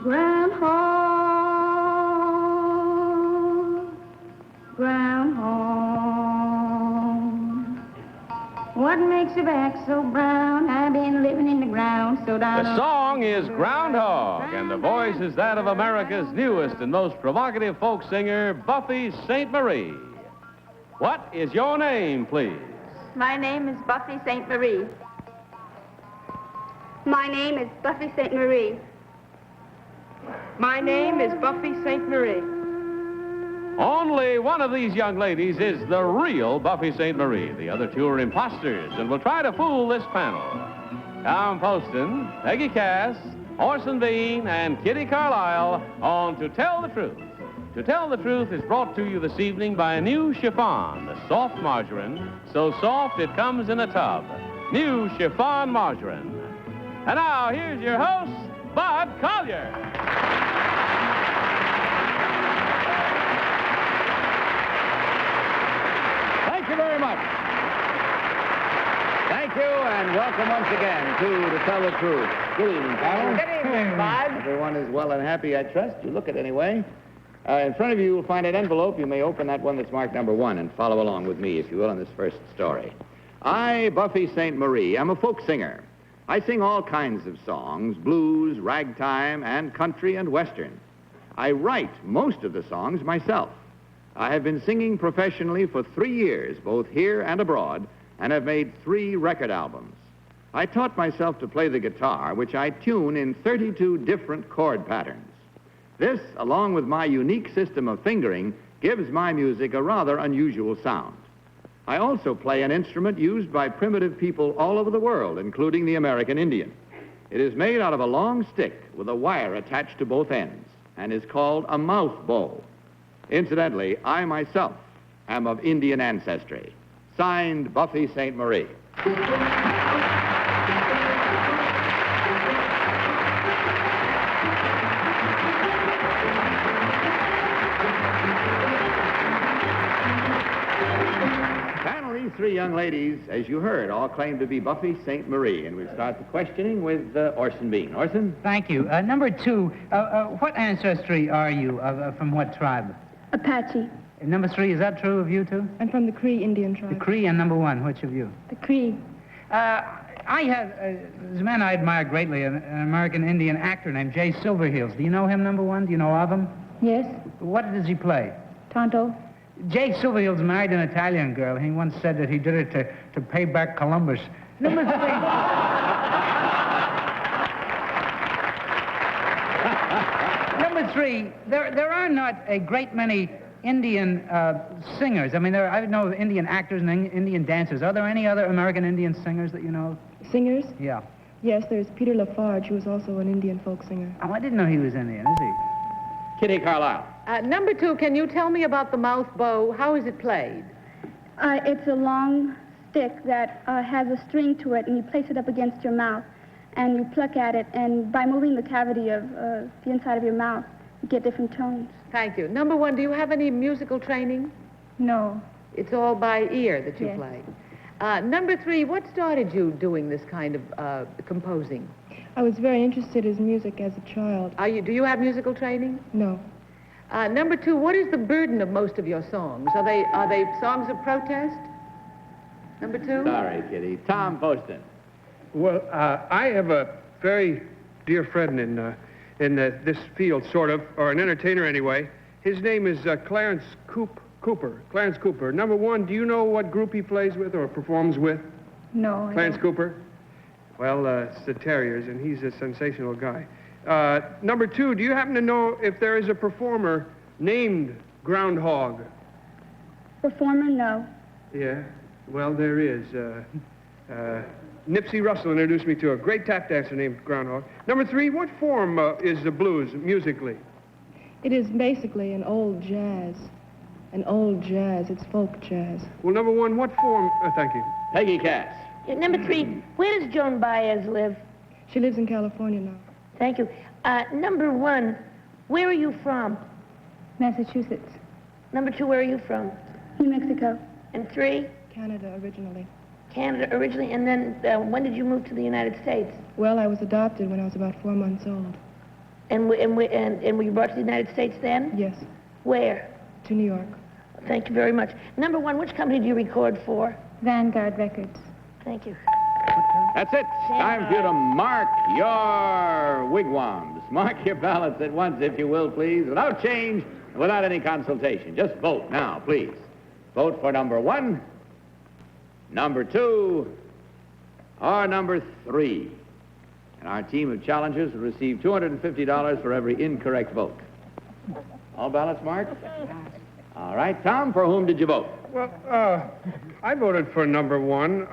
Groundhog, groundhog, what makes your back so brown? I've been living in the ground so down. The song is Groundhog, and the voice is that of America's newest and most provocative folk singer, Buffy Sainte-Marie. What is your name, please? My name is Buffy Sainte-Marie. My name is Buffy Sainte-Marie. My name is Buffy Sainte-Marie. Only one of these young ladies is the real Buffy Sainte-Marie. The other two are imposters and will try to fool this panel. Tom Poston, Peggy Cass, Orson Bean, and Kitty Carlisle on To Tell the Truth. To Tell the Truth is brought to you this evening by a new chiffon, the soft margarine, so soft it comes in a tub. New chiffon margarine. And now, here's your host, Bud Collyer. Thank you very much. Thank you, and welcome once again to Tell the Truth. Good evening, panel. Good evening, Bud. Everyone is well and happy, I trust. You look it anyway. In front of you, you'll find an envelope. You may open that one that's marked number 1 and follow along with me, if you will, in this first story. I, Buffy Sainte-Marie, am a folk singer. I sing all kinds of songs, blues, ragtime, and country and western. I write most of the songs myself. I have been singing professionally for 3 years, both here and abroad, and have made 3 record albums. I taught myself to play the guitar, which I tune in 32 different chord patterns. This, along with my unique system of fingering, gives my music a rather unusual sound. I also play an instrument used by primitive people all over the world, including the American Indian. It is made out of a long stick with a wire attached to both ends and is called a mouth bow. Incidentally, I myself am of Indian ancestry. Signed, Buffy Sainte-Marie. These 3 young ladies, as you heard, all claim to be Buffy Sainte-Marie, and we'll start the questioning with Orson Bean. Orson? Thank you. Number 2, what ancestry are you? From what tribe? Apache. Number 3, is that true of you two? I'm from the Cree Indian tribe. The Cree, and number 1, which of you? The Cree. I have, there's a man I admire greatly, an American Indian actor named Jay Silverheels. Do you know him, number 1? Do you know of him? Yes. What does he play? Tonto. Jay Silverheels married an Italian girl. He once said that he did it to pay back Columbus. Number 3. Number 3, there are not a great many Indian singers. I mean, I know Indian actors and Indian dancers. Are there any other American Indian singers that you know? Singers? Yeah. Yes, there's Peter Lafarge, who is also an Indian folk singer. Oh, I didn't know he was Indian, is he? Kitty Carlisle. Number 2, can you tell me about the mouth bow? How is it played? It's a long stick that has a string to it, and you place it up against your mouth, and you pluck at it, and by moving the cavity of the inside of your mouth, you get different tones. Thank you. Number 1, do you have any musical training? No. It's all by ear that you Yes. play. Number 3, what started you doing this kind of composing? I was very interested in music as a child. Do you have musical training? No. Number 2, what is the burden of most of your songs? Are they songs of protest? Number 2? Sorry, Kitty. Tom Poston. Well, I have a very dear friend in this field, sort of, or an entertainer anyway. His name is Clarence Cooper. Clarence Cooper. Number 1, do you know what group he plays with or performs with? No. Clarence Cooper? Well, it's the Terriers, and he's a sensational guy. Number 2, do you happen to know if there is a performer named Groundhog? Performer? No. Yeah, well, there is. Nipsey Russell introduced me to a great tap dancer named Groundhog. Number 3, what form is the blues musically? It is basically an old jazz. An old jazz. It's folk jazz. Well, number 1, what form? Thank you. Peggy Cass. Number 3, where does Joan Baez live? She lives in California now. Thank you. Number 1, where are you from? Massachusetts. Number 2, where are you from? New Mexico. And 3? Canada originally. Canada originally, and then when did you move to the United States? Well, I was adopted when I was about 4 months old. And were you brought to the United States then? Yes, Where? to New York. Thank you very much. Number one, which company do you record for? Vanguard Records. Thank you. That's it. Time for you to mark your wigwams. Mark your ballots at once, if you will, please, without change, without any consultation. Just vote now, please. Vote for number 1, number 2, or number 3. And our team of challengers will receive $250 for every incorrect vote. All ballots marked? All right, Tom, for whom did you vote? Well, I voted for number 1.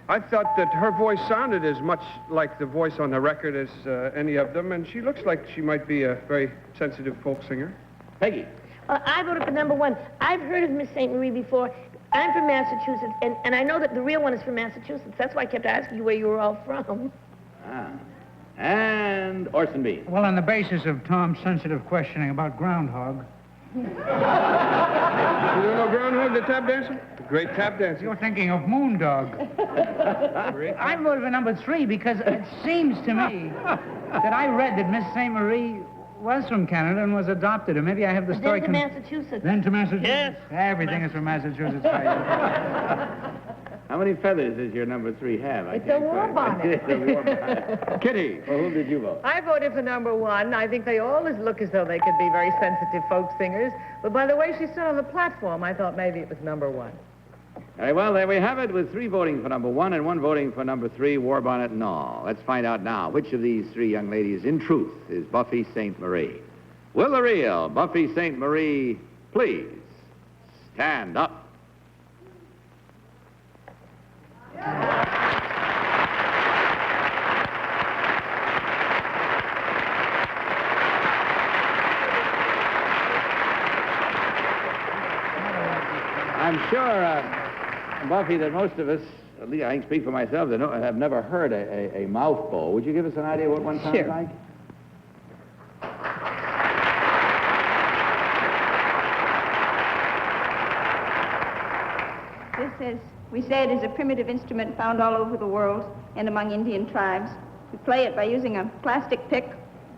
I thought that her voice sounded as much like the voice on the record as any of them, and she looks like she might be a very sensitive folk singer. Peggy. I voted for number 1. I've heard of Miss Sainte-Marie before. I'm from Massachusetts, and I know that the real one is from Massachusetts. That's why I kept asking you where you were all from. And Orson Bean. Well, on the basis of Tom's sensitive questioning about Groundhog. You don't know Groundhog, the tap dancer? The great tap dancer. You're thinking of Moondog. I voted for number 3 because it seems to me that I read that Miss Sainte-Marie was from Canada and was adopted, or maybe I have the story... Then to Massachusetts. Then to Massachusetts? Yes. Everything is from Massachusetts. How many feathers does your number 3 have? It's a war bonnet. It's a war bonnet. Kitty, for whom did you vote? I voted for number 1. I think they always look as though they could be very sensitive folk singers. But by the way she stood on the platform, I thought maybe it was number 1. Very well, there we have it, with 3 voting for number 1 and 1 voting for number 3, war bonnet and all. Let's find out now which of these 3 young ladies, in truth, is Buffy Sainte-Marie. Will the real Buffy Sainte-Marie please stand up? I'm sure, Buffy, that most of us, at least I can speak for myself, that have never heard a mouth bow. Would you give us an idea what one sounds like? We say it is a primitive instrument found all over the world and among Indian tribes. We play it by using a plastic pick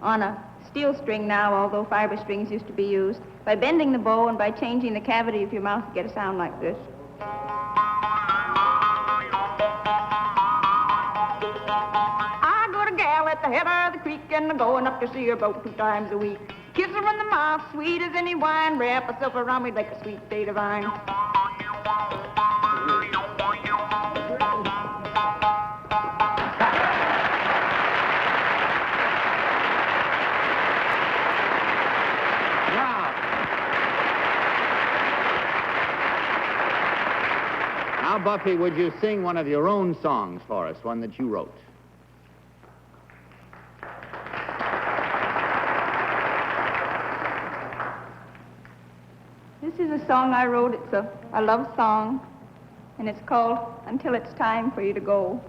on a steel string now, although fiber strings used to be used, by bending the bow and by changing the cavity of your mouth to get a sound like this. I got a gal at the head of the creek and I'm going up to see her about 2 times a week. Kiss her in the mouth, sweet as any wine, wrap herself around me like a sweet day divine. Now, Buffy, would you sing one of your own songs for us, one that you wrote? This is a song I wrote. It's a love song, and it's called Until It's Time for You to Go.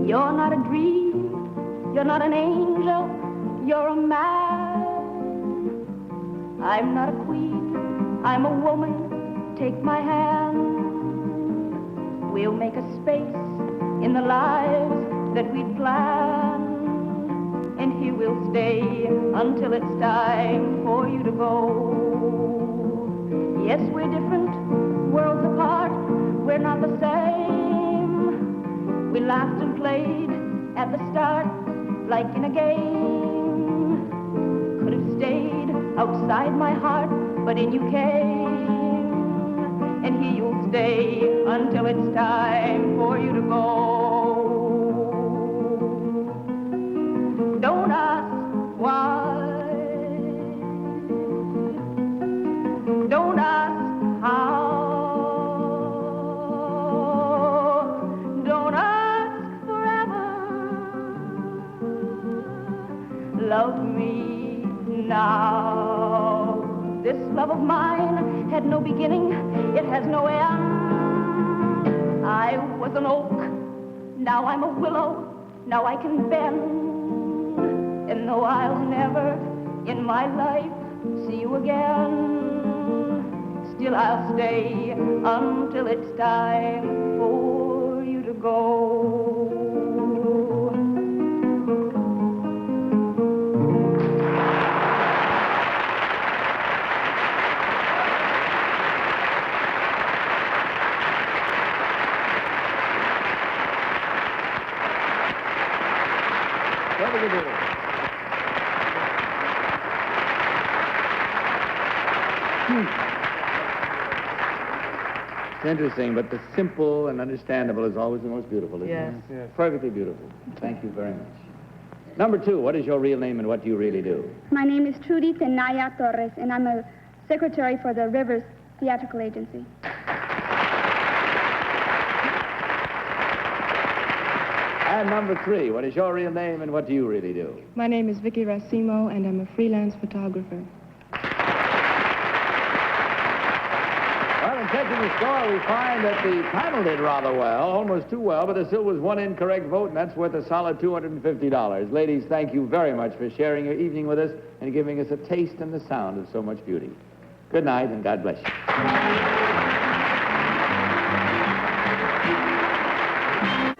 You're not a dream, you're not an angel, you're a man. I'm not a queen, I'm a woman, take my hand. We'll make a space in the lives that we'd planned, and here we'll stay until it's time for you to go. Yes, we're different, worlds apart, we're not the same. We laughed and played at the start like in a game. Could have stayed outside my heart, but in you came. And here you'll stay until it's time for you to go. Don't ask why. Don't ask how. Don't ask forever. Love me now. This love of mine had no beginning, it has no end. I was an oak, now I'm a willow, now I can bend. And though I'll never in my life see you again. Still I'll stay until it's time for you to go. It's interesting, but the simple and understandable is always the most beautiful, isn't Yes. it? Yes. Perfectly beautiful. Thank you very much. Number 2, what is your real name and what do you really do? My name is Trudy Tenaya Torres, and I'm a secretary for the Rivers Theatrical Agency. And number 3, what is your real name and what do you really do? My name is Vicky Racimo, and I'm a freelance photographer. Well, in catching the score, we find that the panel did rather well, almost too well, but there still was one incorrect vote, and that's worth a solid $250. Ladies, thank you very much for sharing your evening with us and giving us a taste and the sound of so much beauty. Good night, and God bless you.